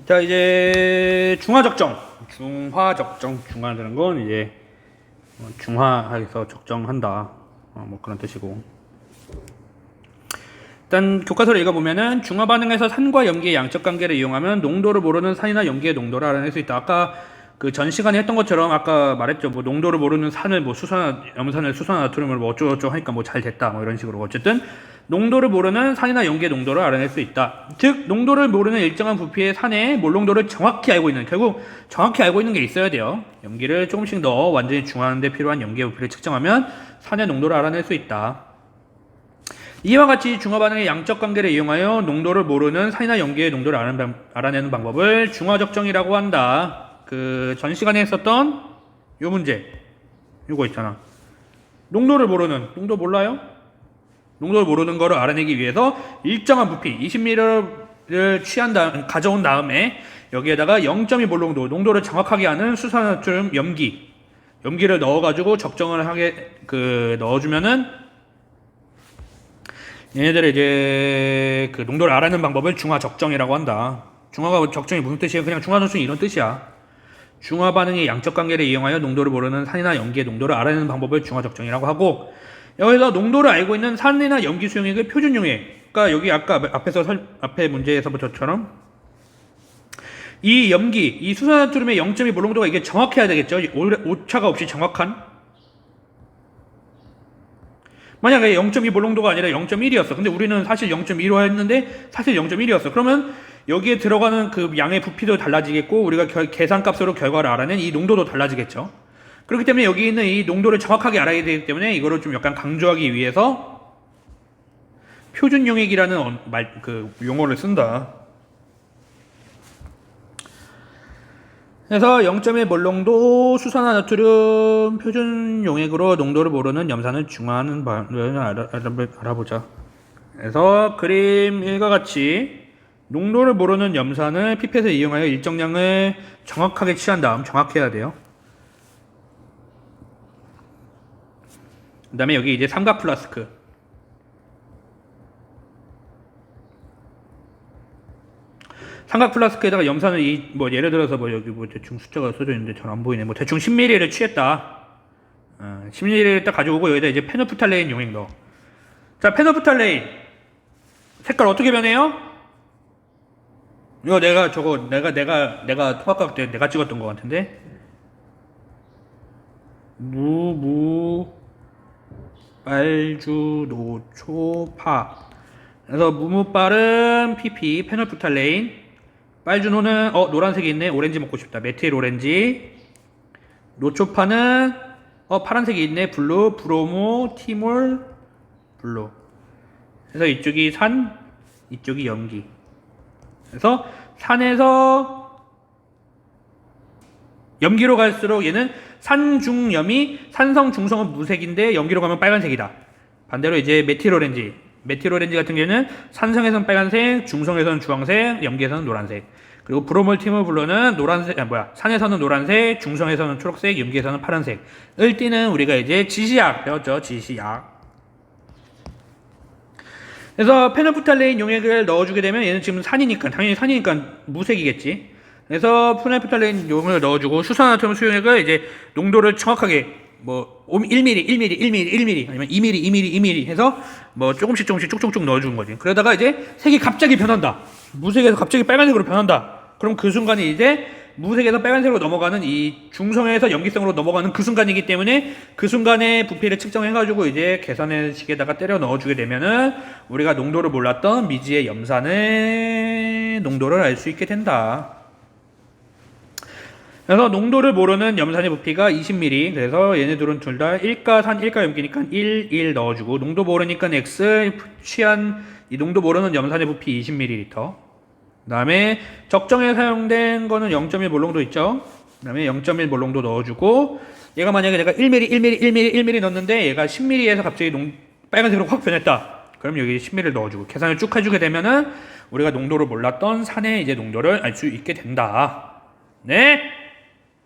자, 이제 중화적정. 중화적정. 중화라는 건 이제 중화해서 적정한다. 뭐 그런 뜻이고. 일단 교과서를 읽어보면은 중화 반응에서 산과 염기의 양적 관계를 이용하면 농도를 모르는 산이나 염기의 농도를 알아낼 수 있다. 아까 그 전 시간에 했던 것처럼 아까 말했죠. 뭐 농도를 모르는 산을 뭐 수산 염산을 수산 나트륨을 뭐 어쩌고저쩌고 하니까 뭐 잘 됐다. 뭐 이런 식으로 어쨌든 농도를 모르는 산이나 염기의 농도를 알아낼 수 있다. 즉 농도를 모르는 일정한 부피의 산의 몰농도를 정확히 알고 있는, 결국 정확히 알고 있는 게 있어야 돼요. 염기를 조금씩 넣어 완전히 중화하는 데 필요한 염기의 부피를 측정하면 산의 농도를 알아낼 수 있다. 이와 같이 중화 반응의 양적 관계를 이용하여 농도를 모르는 산이나 염기의 농도를 알아내는 방법을 중화적정이라고 한다. 그 전 시간에 했었던 요 문제, 요거 있잖아. 농도를 모르는, 농도 몰라요? 농도를 모르는 거를 알아내기 위해서 일정한 부피 20ml를 가져온 다음에 여기에다가 0.2 몰농도, 농도를 정확하게 아는 수산화트륨 염기를 넣어가지고 적정을 하게 넣어주면은 얘네들의 이제 그 농도를 알아내는 방법을 중화적정이라고 한다. 중화가 적정이 무슨 뜻이에요? 그냥 중화적정이 이런 뜻이야. 중화 반응의 양적 관계를 이용하여 농도를 모르는 산이나 염기의 농도를 알아내는 방법을 중화적정이라고 하고, 여기서 농도를 알고 있는 산이나 염기 수용액의 표준 용액, 그러니까 여기 아까 앞에 문제에서부터처럼 이 염기, 이 수산화트륨의 0.2 몰농도가 이게 정확해야 되겠죠. 오차가 없이 정확한. 만약에 0.2 몰농도가 아니라 0.1이었어. 근데 우리는 사실 0.15 했는데 사실 0.1이었어. 그러면 여기에 들어가는 그 양의 부피도 달라지겠고 우리가 계산값으로 결과를 알아낸 이 농도도 달라지겠죠. 그렇기 때문에 여기 있는 이 농도를 정확하게 알아야 되기 때문에 이거를 좀 약간 강조하기 위해서 표준 용액이라는 용어를 쓴다. 그래서 0.1 몰농도 수산화나트륨 표준 용액으로 농도를 모르는 염산을 중화하는 방법을 알아보자. 그래서 그림 1과 같이 농도를 모르는 염산을 피펫을 이용하여 일정량을 정확하게 취한 다음, 정확해야 돼요. 그 다음에 여기 이제 삼각 플라스크. 삼각 플라스크에다가 염산을 예를 들어서 여기 대충 숫자가 써져 있는데 잘 안 보이네. 대충 10ml를 취했다. 10ml를 딱 가지고 오고 여기다 이제 페노프탈레인 용액 넣어. 자, 페노프탈레인 색깔 어떻게 변해요? 이거 내가 통합과학 때 내가 찍었던 것 같은데. 빨주노초파. 그래서 무무빨은 PP 페놀프탈레인, 빨주노는 노란색이 있네. 오렌지 먹고 싶다. 메틸 오렌지. 노초파는 파란색이 있네. 블루, 브로모, 티몰, 블루. 그래서 이쪽이 산, 이쪽이 염기. 그래서 산에서 염기로 갈수록 얘는 산중염이, 산성 중성은 무색인데 염기로 가면 빨간색이다. 반대로 이제 메틸 오렌지 같은 경우는 산성에서는 빨간색, 중성에서는 주황색, 염기에서는 노란색. 그리고 브로몰 티몰 블루는 산에서는 노란색, 중성에서는 초록색, 염기에서는 파란색을 띠는 우리가 이제 지시약 배웠죠. 지시약. 그래서 페놀프탈레인 용액을 넣어주게 되면 얘는 지금 당연히 산이니까 무색이겠지. 그래서 페놀프탈레인 용액을 넣어주고 수산화트륨 수용액을 이제 농도를 정확하게 1ml 아니면 2ml 해서 조금씩 쭉쭉쭉 넣어주는 거지. 그러다가 이제 색이 갑자기 변한다. 무색에서 갑자기 빨간색으로 변한다. 그럼 그 순간이 이제 무색에서 빨간색으로 넘어가는 이 중성에서 염기성으로 넘어가는 그 순간이기 때문에 그 순간의 부피를 측정해가지고 이제 계산의 식에다가 때려 넣어주게 되면은 우리가 농도를 몰랐던 미지의 염산의 농도를 알 수 있게 된다. 그래서 농도를 모르는 염산의 부피가 20ml. 그래서 얘네들은 둘 다 1가 산, 1가 염기니까 1 넣어주고, 농도 모르니까 X, 취한 이 농도 모르는 염산의 부피 20ml. 그 다음에 적정에 사용된 거는 0.1 몰농도 있죠. 그 다음에 0.1 몰농도 넣어주고, 얘가 만약에 내가 1ml 넣었는데 얘가 10ml에서 갑자기 빨간색으로 확 변했다. 그럼 여기 10ml 넣어주고 계산을 쭉 해주게 되면은 우리가 농도를 몰랐던 산의 이제 농도를 알 수 있게 된다. 네?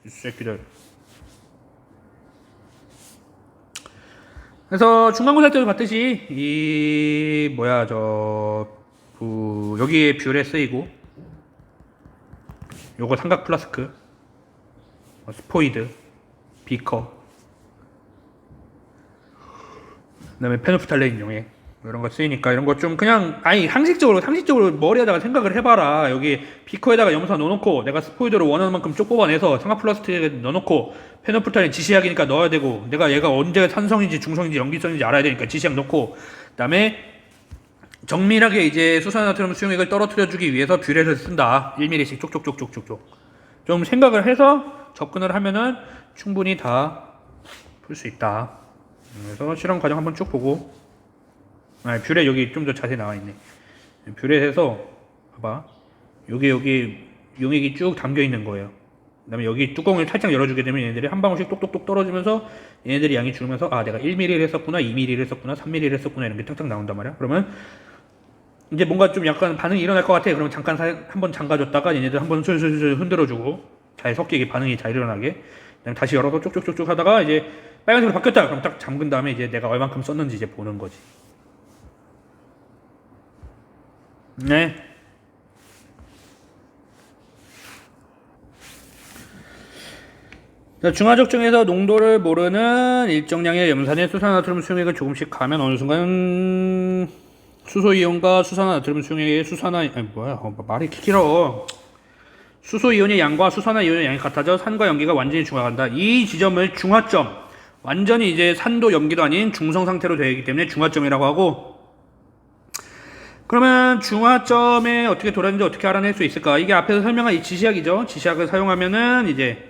이 새끼들. 그래서 중간고사 때도 봤듯이 여기에 뷰에 쓰이고 요거 삼각 플라스크, 스포이드, 비커, 그다음에 페노프탈레인 용액 이런 거 쓰이니까 이런 거 좀 그냥 아니 상식적으로 머리에다가 생각을 해봐라. 여기 비커에다가 염소 넣어놓고 내가 스포이드로 원하는 만큼 쪽 뽑아내서 삼각 플라스틱에 넣어놓고 페노프탈레인 지시약이니까 넣어야 되고 내가 얘가 언제 산성인지 중성인지 염기성인지 알아야 되니까 지시약 넣고 그다음에 정밀하게 이제 수산화트륨 수용액을 떨어뜨려주기 위해서 뷰렛을 쓴다. 1mm씩 쪽쪽쪽쪽쪽쪽. 좀 생각을 해서 접근을 하면은 충분히 다 풀 수 있다. 그래서 실험 과정 한번 쭉 보고, 뷰렛 여기 좀 더 자세히 나와 있네. 뷰렛에서 봐봐. 여기 용액이 쭉 담겨 있는 거예요. 그다음에 여기 뚜껑을 살짝 열어주게 되면 얘네들이 한 방울씩 똑똑똑 떨어지면서 얘네들이 양이 줄면서 아 내가 1mm를 했었구나, 2mm를 했었구나, 3mm를 했었구나 이런 게 탁탁 나온단 말이야. 그러면 이제 뭔가 좀 약간 반응이 일어날 것 같아. 그러면 잠깐 한번 잠가줬다가 얘네들 한번 슬슬슬 흔들어주고 잘 섞이게 반응이 잘 일어나게. 그다음에 다시 열어서 쭉쭉쭉쭉 하다가 이제 빨간색으로 바뀌었다. 그럼 딱 잠근 다음에 이제 내가 얼만큼 썼는지 이제 보는 거지. 네. 중화적정에서 농도를 모르는 일정량의 염산에 수산화트륨 수용액을 조금씩 가면 어느 순간 수소이온과 수산화나트륨 수용액의 말이 길어. 수소이온의 양과 수산화이온의 양이 같아져 산과 염기가 완전히 중화한다. 이 지점을 중화점, 완전히 이제 산도 염기도 아닌 중성 상태로 되어 있기 때문에 중화점이라고 하고, 그러면 중화점에 어떻게 돌았는지 어떻게 알아낼 수 있을까? 이게 앞에서 설명한 이 지시약이죠. 지시약을 사용하면은 이제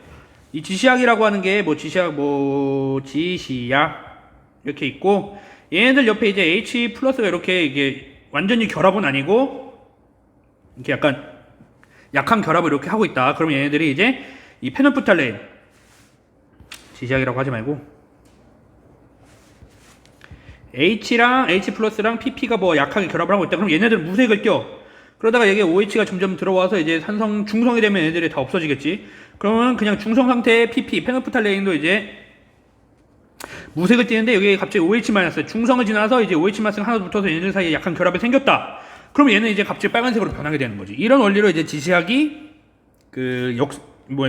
이 지시약이라고 하는 게 지시약 이렇게 있고, 얘네들 옆에 이제 H 플러스가 이렇게 이게 완전히 결합은 아니고 이렇게 약간 약한 결합을 이렇게 하고 있다. 그러면 얘네들이 이제 이 페놀프탈레인 지시약이라고 하지 말고 H랑 H 플러스랑 PP가 약하게 결합을 하고 있다. 그럼 얘네들은 무색을 껴. 그러다가 여기 OH가 점점 들어와서 이제 중성이 되면 얘네들이 다 없어지겠지. 그러면 그냥 중성 상태의 PP, 페놀프탈레인도 이제 무색을 띠는데 여기 갑자기 OH- 중성을 지나서 이제 OH- 하나 붙어서 얘네들 사이에 약한 결합이 생겼다. 그럼 얘는 이제 갑자기 빨간색으로 변하게 되는 거지. 이런 원리로 이제 지시약이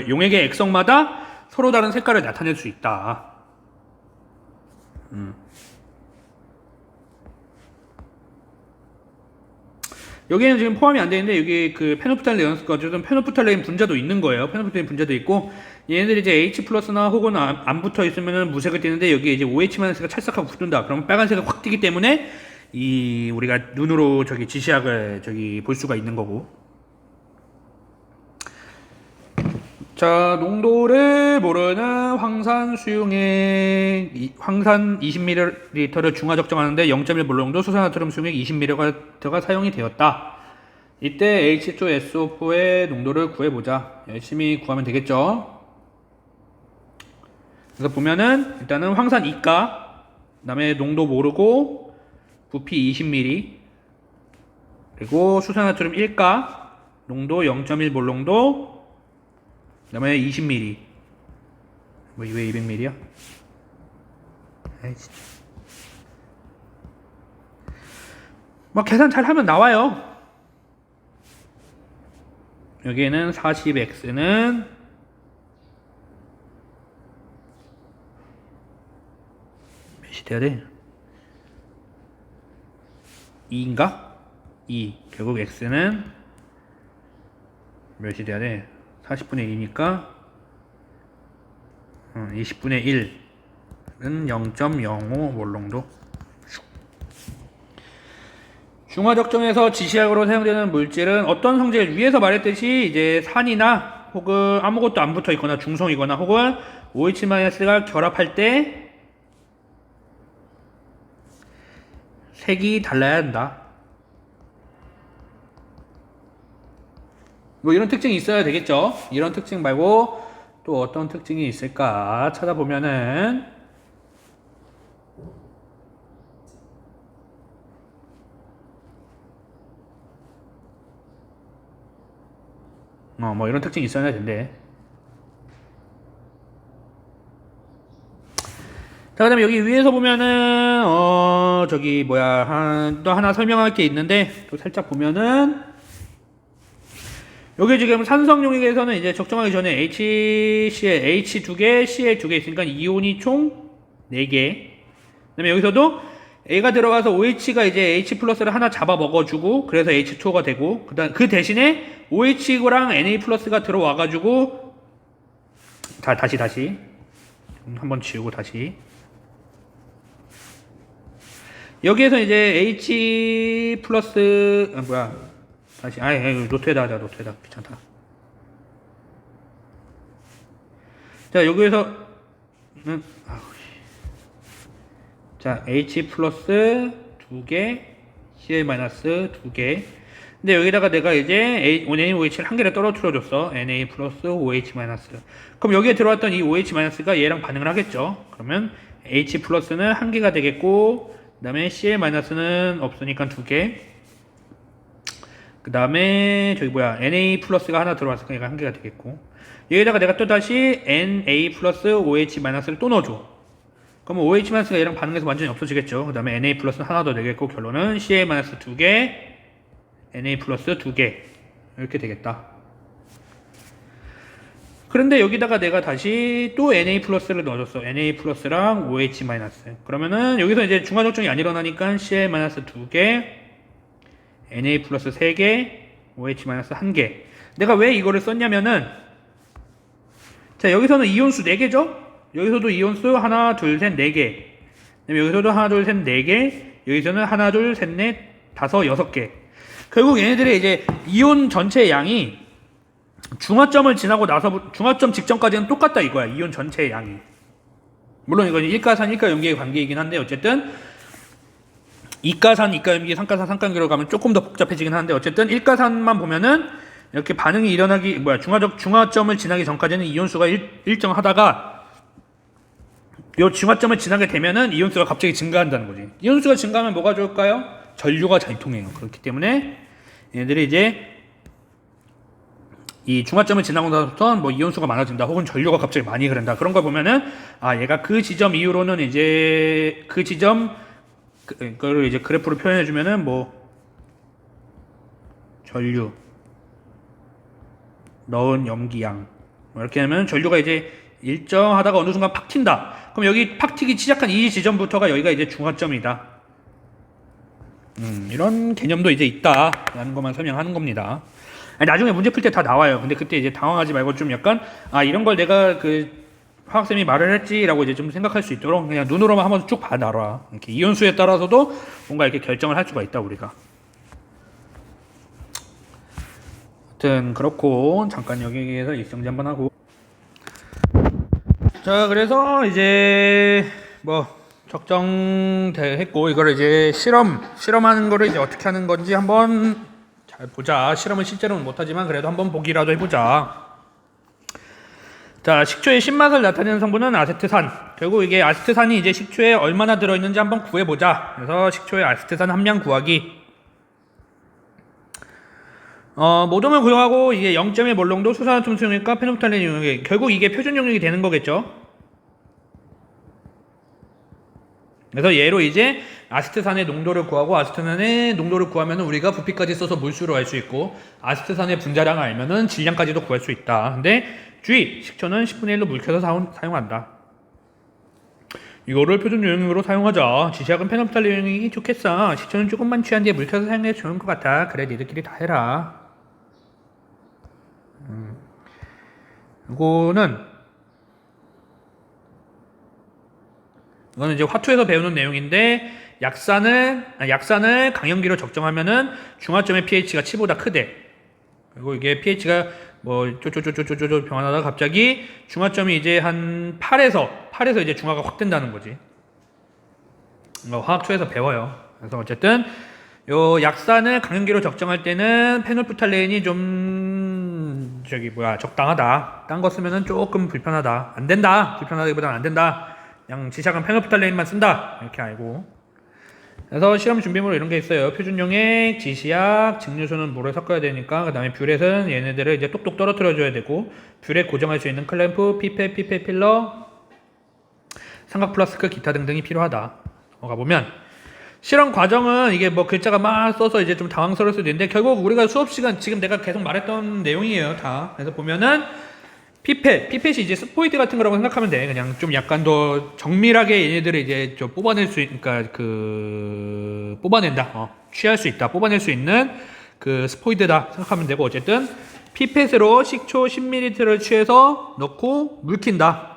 용액의 액성마다 서로 다른 색깔을 나타낼 수 있다. 여기에는 지금 포함이 안 되는데 여기 페놀프탈레인 어쨌든 페놀프탈레인 분자도 있는 거예요. 페놀프탈레인 분자도 있고 얘네들이 이제 H 플러스나 혹은 안 붙어 있으면은 무색을 띠는데 여기에 이제 OH-가 찰싹하고 붙는다. 그러면 빨간색을 확 띠기 때문에 우리가 눈으로 지시약을 볼 수가 있는 거고. 자, 농도를 모르는 황산 수용액, 황산 20ml를 중화 적정하는데 0.1 몰 정도 수산화트륨 수용액 20ml가 사용이 되었다. 이때 H2SO4의 농도를 구해보자. 열심히 구하면 되겠죠. 그래서 보면은 일단은 황산 2가, 그 다음에 농도 모르고 부피 20ml, 그리고 수산화트륨 1가, 농도 0.1 몰 정도, 그 다음에 20ml. 왜 200ml야? 진짜. 계산 잘 하면 나와요. 여기에는 40x는 몇이 돼야 돼? 2인가? 2. 결국 x는 몇이 돼야 돼? 40분의 1이니까 20분의 1은 0.05 몰 정도. 중화적정에서 지시약으로 사용되는 물질은 어떤 성질, 위에서 말했듯이 이제 산이나 혹은 아무것도 안 붙어 있거나 중성이거나 혹은 OH-가 결합할 때 색이 달라야 한다. 이런 특징이 있어야 되겠죠. 이런 특징 말고 또 어떤 특징이 있을까 찾아보면은 이런 특징이 있어야 된대. 자, 그 다음에 여기 위에서 보면은 또 하나 설명할 게 있는데 또 살짝 보면은 여기 지금 산성용액에서는 이제 적정하기 전에 HCl, H 2개, Cl 2개 있으니까 이온이 총 4개. 그다음에 여기서도 A가 들어가서 OH가 이제 H 플러스를 하나 잡아 먹어주고 그래서 H2O가 되고 그 대신에 OH랑 Na 플러스가 들어와가지고 다시 한번 지우고 다시 여기에서 이제 H 플러스 다시 노트에다 하자. 노트에다 귀찮다. 자 여기에서 자 H 플러스 2개 Cl 마이너스 2개 근데 여기다가 내가 이제 NaOH를 한 개를 떨어뜨려 줬어. Na 플러스 OH 마이너스. 그럼 여기에 들어왔던 이 OH 마이너스가 얘랑 반응을 하겠죠. 그러면 H 플러스는 한 개가 되겠고 그 다음에 Cl 마이너스는 없으니까 2개 그 다음에 저기 Na 플러스가 하나 들어왔으니까 얘가 한 개가 되겠고 여기다가 내가 또 다시 Na 플러스 OH 마이너스를 또 넣어줘. 그러면 OH 마이너스가 얘랑 반응해서 완전히 없어지겠죠. 그 다음에 Na 플러스는 하나 더 되겠고 결론은 Cl 마이너스 2개 Na 플러스 2개 이렇게 되겠다. 그런데 여기다가 내가 다시 또 Na 플러스를 넣어줬어. Na 플러스랑 OH 마이너스. 그러면은 여기서 이제 중화적정이 안 일어나니까 Cl 마이너스 2개 Na 플러스 3개 OH 마이너스 1개. 내가 왜 이거를 썼냐면은 자 여기서는 이온수 4개죠? 여기서도 이온수 하나 둘 셋 4개 여기서도 하나 둘 셋 4개 여기서는 하나 둘 셋 넷 다섯 6개 결국 얘네들의 이제 이온 전체 양이 중화점을 지나고 나서 중화점 직전까지는 똑같다 이거야. 이온 전체의 양이. 물론 이건 일가산 일가염기의 관계이긴 한데 어쨌든 이가산 이가염기 상가산 상가염기로 가면 조금 더 복잡해지긴 하는데 어쨌든 일가산만 보면은 이렇게 반응이 일어나기 중화점을 지나기 전까지는 이온수가 일정하다가 요 중화점을 지나게 되면은 이온수가 갑자기 증가한다는 거지. 이온수가 증가하면 뭐가 좋을까요? 전류가 잘 통해요. 그렇기 때문에 얘네들이 이제 이 중화점을 지나고 나서부터 뭐 이온수가 많아진다 혹은 전류가 갑자기 많이 흐른다 그런 걸 보면은 얘가 그 지점 이후로는 이제 그 지점 그걸 이제 그래프로 표현해 주면은 뭐 전류 넣은 염기양 이렇게 하면 전류가 이제 일정하다가 어느 순간 팍 튄다. 그럼 여기 팍 튀기 시작한 이 지점부터가 여기가 이제 중화점이다. 이런 개념도 이제 있다라는 것만 설명하는 겁니다. 나중에 문제 풀 때 다 나와요. 근데 그때 이제 당황하지 말고 좀 약간 이런 걸 내가 그 화학쌤이 말을 했지라고 이제 좀 생각할 수 있도록 그냥 눈으로만 한번 쭉 봐놔라. 이렇게 이온수에 따라서도 뭔가 이렇게 결정을 할 수가 있다 우리가. 아무튼 그렇고 잠깐 여기에서 일정지 한번 하고. 자 그래서 이제 뭐 적정했고 이거를 이제 실험하는 거를 이제 어떻게 하는 건지 한번 잘 보자. 실험은 실제로는 못하지만 그래도 한번 보기라도 해보자. 자 식초의 신맛을 나타내는 성분은 아세트산. 결국 이게 아세트산이 이제 식초에 얼마나 들어있는지 한번 구해보자. 그래서 식초의 아세트산 함량 구하기. 모dom을 구성하고 이게 0.1 몰농도 수산화탄 수용액과 페놀프탈렌 용액 결국 이게 표준 용액이 되는 거겠죠. 그래서 얘로 이제 아세트산의 농도를 구하고 아세트산의 농도를 구하면 우리가 부피까지 써서 몰수로 알 수 있고 아세트산의 분자량을 알면은 질량까지도 구할 수 있다. 근데 주의! 식초는 10분의 1로 묽혀서 사용한다. 이거를 표준 용액으로 사용하자. 지시약은 페놀프탈렌 용액이 좋겠어. 식초는 조금만 취한 뒤에 묽혀서 사용해도 좋은 것 같아. 그래 니들끼리 다 해라. 이거는 이제 화투에서 배우는 내용인데 약산을 강염기로 적정하면은 중화점의 pH가 7보다 크대. 그리고 이게 pH가 뭐 쪼쪼쪼쪼쪼쪼 변화하다가 갑자기 중화점이 이제 한 8에서 이제 중화가 확 된다는 거지. 화학2에서 배워요. 그래서 어쨌든 요 약산을 강염기로 적정할 때는 페놀프탈렌이 좀 적당하다. 딴 거 쓰면은 조금 불편하다. 안 된다. 불편하다기보다는 안 된다. 그냥 지시약은 페놀프탈렌만 쓴다. 이렇게 알고. 그래서 실험 준비물 이런 게 있어요. 표준용액, 지시약, 증류수는 물에 섞어야 되니까. 그 다음에 뷰렛은 얘네들을 이제 똑똑 떨어뜨려 줘야 되고, 뷰렛 고정할 수 있는 클램프, 피펫 필러, 삼각 플라스크, 기타 등등이 필요하다. 가보면 실험 과정은 이게 뭐 글자가 막 써서 이제 좀 당황스러울 수도 있는데 결국 우리가 수업 시간 지금 내가 계속 말했던 내용이에요 다. 그래서 보면은 피펫이 이제 스포이드 같은 거라고 생각하면 돼. 그냥 좀 약간 더 정밀하게 얘네들을 이제 좀 뽑아낼 수, 그러니까 그 뽑아낸다. 취할 수 있다. 뽑아낼 수 있는 그 스포이드다 생각하면 되고 어쨌든 피펫으로 식초 10ml를 취해서 넣고 물킨다.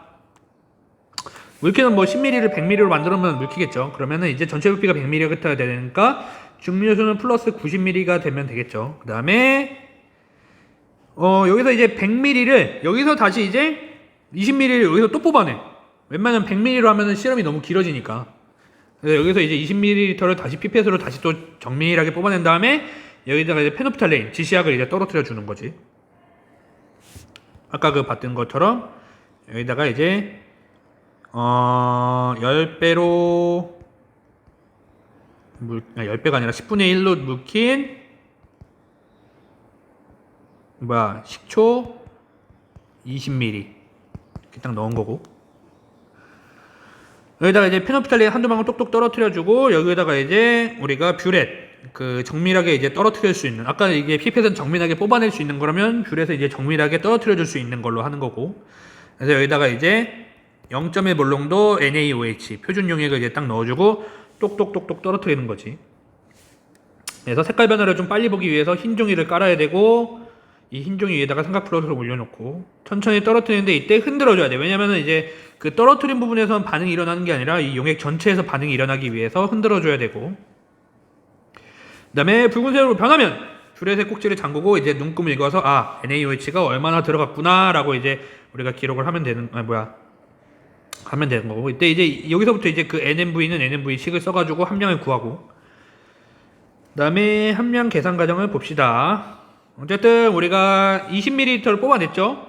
물기는 뭐 10ml를 100ml로 만들면 물키겠죠. 그러면은 이제 전체 부피가 100ml가 되니까 증류수는 플러스 90ml가 되면 되겠죠. 그 다음에 여기서 이제 100ml를 여기서 다시 이제 20ml를 여기서 또 뽑아내. 웬만하면 100ml로 하면은 실험이 너무 길어지니까. 그래서 여기서 이제 20ml를 다시 피펫으로 다시 또 정밀하게 뽑아낸 다음에 여기다가 이제 페노프탈레인 지시약을 이제 떨어뜨려 주는 거지. 아까 그 봤던 것처럼 여기다가 이제 10배로 10배가 아니라 10분의 1로 묵힌 식초 20ml 이렇게 딱 넣은 거고 여기다가 이제 페노프탈린 한두 방울 똑똑 떨어뜨려 주고 여기에다가 이제 우리가 뷰렛 그 정밀하게 이제 떨어뜨릴 수 있는 아까 이게 피펫은 정밀하게 뽑아낼 수 있는 거라면 뷰렛은 이제 정밀하게 떨어뜨려 줄 수 있는 걸로 하는 거고 그래서 여기다가 이제 0.1 몰롱도 NaOH 표준 용액을 이제 딱 넣어주고 똑똑똑똑 떨어뜨리는 거지. 그래서 색깔 변화를 좀 빨리 보기 위해서 흰 종이를 깔아야 되고 이 흰 종이 위에다가 삼각 플러스를 올려놓고 천천히 떨어뜨리는데 이때 흔들어줘야 돼. 왜냐면은 이제 그 떨어뜨린 부분에선 반응이 일어나는 게 아니라 이 용액 전체에서 반응이 일어나기 위해서 흔들어줘야 되고 그 다음에 붉은색으로 변하면 뷰렛의 꼭지를 잠그고 이제 눈금을 읽어서 NaOH가 얼마나 들어갔구나 라고 이제 우리가 기록을 하면 되는 하면 되는 거고 이때 이제 여기서부터 이제 그 NMV는 NMV식을 써가지고 함량을 구하고 그 다음에 함량 계산 과정을 봅시다. 어쨌든 우리가 20ml를 뽑아냈죠.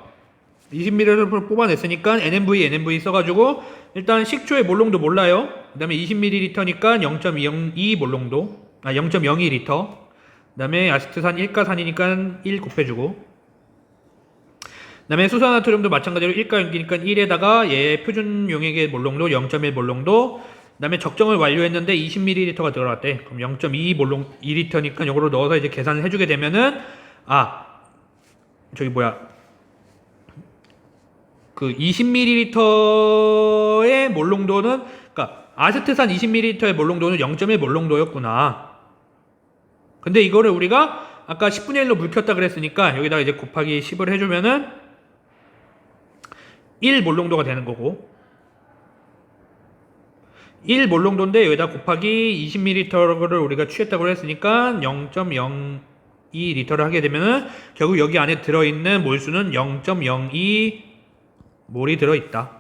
20ml를 뽑아냈으니까 NMV 써가지고 일단 식초의 몰롱도 몰라요. 그 다음에 20ml니까 0.02 몰롱도 0.02L 그 다음에 아세트산 1가산이니까 1 곱해주고 그 다음에 수산나트륨도 마찬가지로 1가 연기니까 1에다가 얘 표준 용액의 몰롱도 0.1 몰롱도 그 다음에 적정을 완료했는데 20ml가 들어갔대. 그럼 0.2 몰롱 2리터니까 이거로 넣어서 이제 계산을 해주게 되면은 그 20ml의 몰롱도는 그러니까 아세트산 20ml의 몰롱도는 0.1 몰롱도였구나. 근데 이거를 우리가 아까 10분의 1로 물켰다 그랬으니까 여기다가 이제 곱하기 10을 해주면은 1 몰롱도가 되는 거고 1 몰롱도인데 여기다 곱하기 20ml를 우리가 취했다고 했으니까 0.02L를 하게 되면은 결국 여기 안에 들어있는 몰수는 0.02 몰이 들어있다.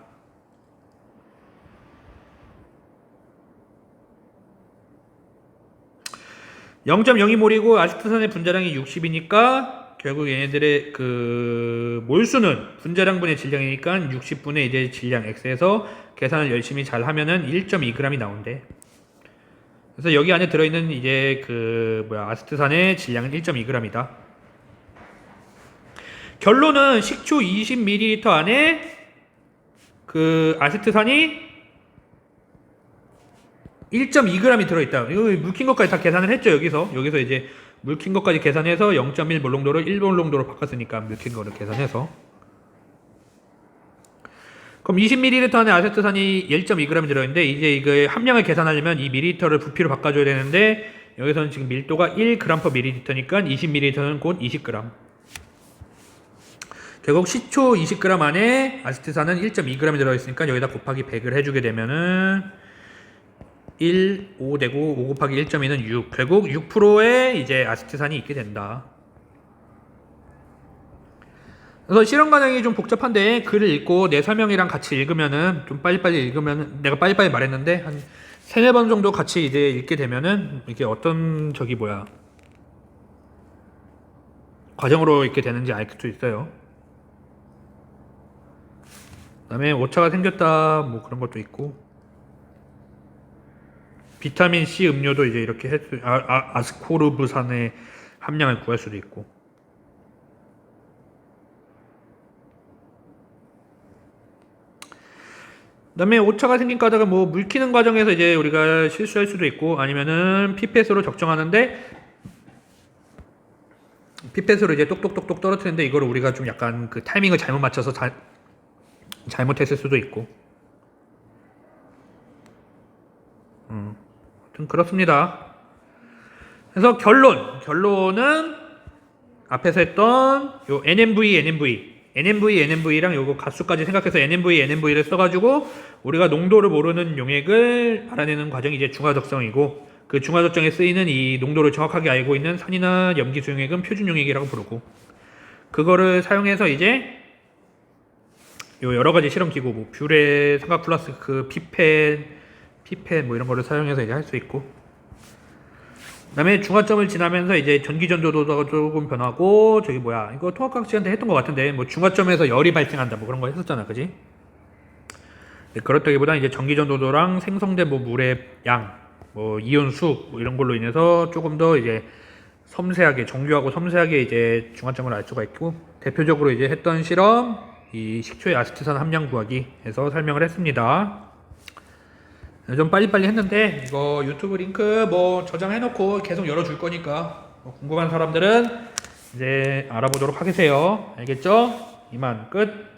(0.02몰이고) 아세트산의 분자량이 60이니까 결국 얘네들의 그 몰수는 분자량분의 질량이니까 60분의 이제 질량 x에서 계산을 열심히 잘 하면은 1.2g이 나온대. 그래서 여기 안에 들어있는 이제 아세트산의 질량은 1.2g이다. 결론은 식초 20ml 안에 그 아세트산이 1.2g이 들어있다. 이거 물킨 것까지 다 계산을 했죠. 여기서 이제 물킨 것까지 계산해서 0.1 몰롱도를 1 몰롱도로 바꿨으니까 물킨 거를 계산해서 그럼 20ml 안에 아세트산이 1.2g이 들어있는데 이제 이거 함량을 계산하려면 이 ml를 부피로 바꿔줘야 되는데 여기서는 지금 밀도가 1g/ml니까 20ml는 곧 20g. 결국 식초 20g 안에 아세트산은 1.2g이 들어있으니까 여기다 곱하기 100을 해주게 되면은 1, 5 되고 5 곱하기 1.2는 6. 결국 6%의 이제 아세트산이 있게 된다. 그래서 실험 과정이 좀 복잡한데 글을 읽고 내 설명이랑 같이 읽으면은 좀 빨리빨리 읽으면 내가 빨리빨리 말했는데 한 3, 4번 정도 같이 이제 읽게 되면은 이게 어떤 과정으로 읽게 되는지 알 수 있어요. 그 다음에 오차가 생겼다 뭐 그런 것도 있고 비타민 C 음료도 이제 이렇게 아스코르브산의 함량을 구할 수도 있고 그다음에 오차가 생긴 과정은 뭐 물 키는 과정에서 이제 우리가 실수할 수도 있고 아니면은 피펫으로 적정하는데 피펫으로 이제 똑똑똑똑 떨어뜨리는데 이거를 우리가 좀 약간 그 타이밍을 잘못 맞춰서 잘못했을 수도 있고. 아무튼 그렇습니다. 그래서 결론은 앞에서 했던 요 NMV랑 요거 가수까지 생각해서 NMV를 써가지고 우리가 농도를 모르는 용액을 알아내는 과정이 이제 중화적정이고 그 중화적정에 쓰이는 이 농도를 정확하게 알고 있는 산이나 염기수 용액은 표준 용액이라고 부르고 그거를 사용해서 이제 요 여러 가지 실험 기구 뭐 뷰레, 삼각 플러스 그 피펜 뭐 이런 거를 사용해서 이제 할 수 있고 그다음에 중화점을 지나면서 이제 전기 전도도가 조금 변하고 저기 뭐야 이거 통합과학 시간 때 했던 것 같은데 뭐 중화점에서 열이 발생한다 뭐 그런 거 했었잖아 그지? 네, 그렇다기보다 이제 전기 전도도랑 생성된 뭐 물의 양, 뭐 이온 수 뭐 이런 걸로 인해서 조금 더 이제 섬세하게 정교하고 섬세하게 이제 중화점을 알 수가 있고 대표적으로 이제 했던 실험 이 식초의 아세트산 함량 구하기 해서 설명을 했습니다. 좀 빨리빨리 했는데 이거 유튜브 링크 뭐 저장해놓고 계속 열어줄 거니까 뭐 궁금한 사람들은 이제 알아보도록 하겠어요. 알겠죠? 이만 끝.